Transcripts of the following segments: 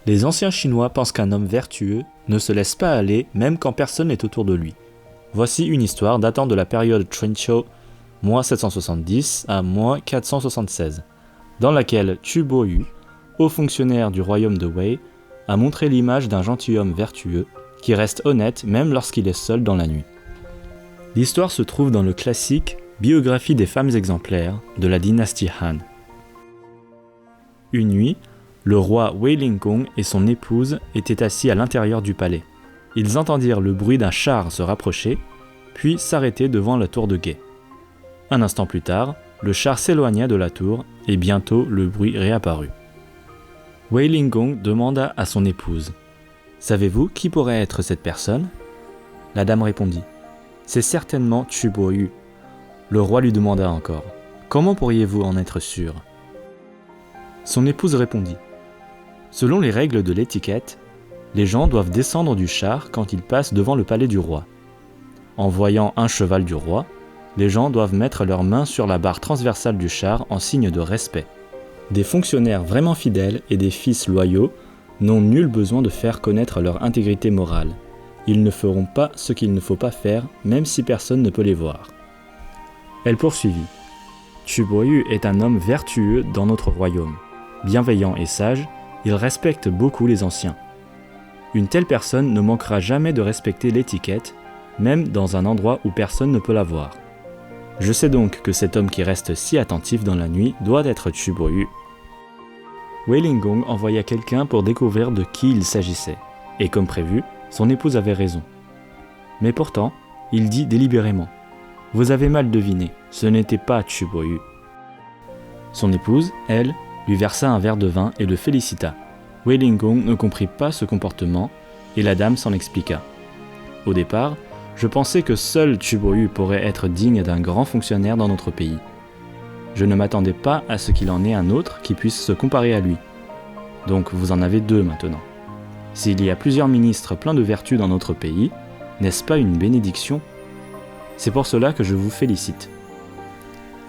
Les anciens Chinois pensent qu'un homme vertueux ne se laisse pas aller même quand personne n'est autour de lui. Voici une histoire datant de la période Chunqiu, moins 770 à moins 476, dans laquelle Chu Boyu, haut fonctionnaire du royaume de Wei, a montré l'image d'un gentilhomme vertueux qui reste honnête même lorsqu'il est seul dans la nuit. L'histoire se trouve dans le classique Biographie des femmes exemplaires de la dynastie Han. Une nuit, le roi Wei Lingong et son épouse étaient assis à l'intérieur du palais. Ils entendirent le bruit d'un char se rapprocher, puis s'arrêter devant la tour de guet. Un instant plus tard, le char s'éloigna de la tour et bientôt le bruit réapparut. Wei Lingong demanda à son épouse « Savez-vous qui pourrait être cette personne ?» La dame répondit « C'est certainement Chu Boyu. » Le roi lui demanda encore « Comment pourriez-vous en être sûr ?» Son épouse répondit « Selon les règles de l'étiquette, les gens doivent descendre du char quand ils passent devant le palais du roi. En voyant un cheval du roi, les gens doivent mettre leurs mains sur la barre transversale du char en signe de respect. Des fonctionnaires vraiment fidèles et des fils loyaux n'ont nul besoin de faire connaître leur intégrité morale. Ils ne feront pas ce qu'il ne faut pas faire, même si personne ne peut les voir. » Elle poursuivit. « Chu Boyu est un homme vertueux dans notre royaume. Bienveillant et sage, il respecte beaucoup les anciens. Une telle personne ne manquera jamais de respecter l'étiquette, même dans un endroit où personne ne peut la voir. Je sais donc que cet homme qui reste si attentif dans la nuit doit être Chu Boyu. » Wei Lingong envoya quelqu'un pour découvrir de qui il s'agissait, et comme prévu, son épouse avait raison. Mais pourtant, il dit délibérément « Vous avez mal deviné, ce n'était pas Chu Boyu. » Son épouse, elle, lui versa un verre de vin et le félicita. Wei Lingong ne comprit pas ce comportement, et la dame s'en expliqua. Au départ, je pensais que seul Chu Boyu pourrait être digne d'un grand fonctionnaire dans notre pays. Je ne m'attendais pas à ce qu'il en ait un autre qui puisse se comparer à lui. Donc vous en avez deux maintenant. S'il y a plusieurs ministres pleins de vertus dans notre pays, n'est-ce pas une bénédiction ? C'est pour cela que je vous félicite. »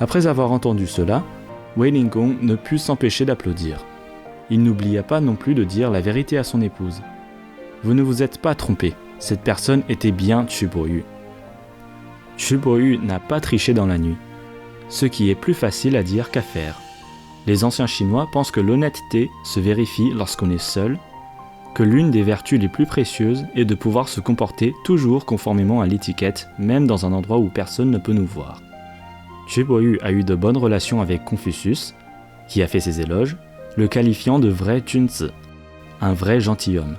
Après avoir entendu cela, Wei Lingong ne put s'empêcher d'applaudir. Il n'oublia pas non plus de dire la vérité à son épouse. « Vous ne vous êtes pas trompé. Cette personne était bien Chu Boyu. » Chu Boyu n'a pas triché dans la nuit, ce qui est plus facile à dire qu'à faire. Les anciens Chinois pensent que l'honnêteté se vérifie lorsqu'on est seul, que l'une des vertus les plus précieuses est de pouvoir se comporter toujours conformément à l'étiquette, même dans un endroit où personne ne peut nous voir. Chu Boyu a eu de bonnes relations avec Confucius, qui a fait ses éloges, le qualifiant de vrai Junzi, un vrai gentilhomme.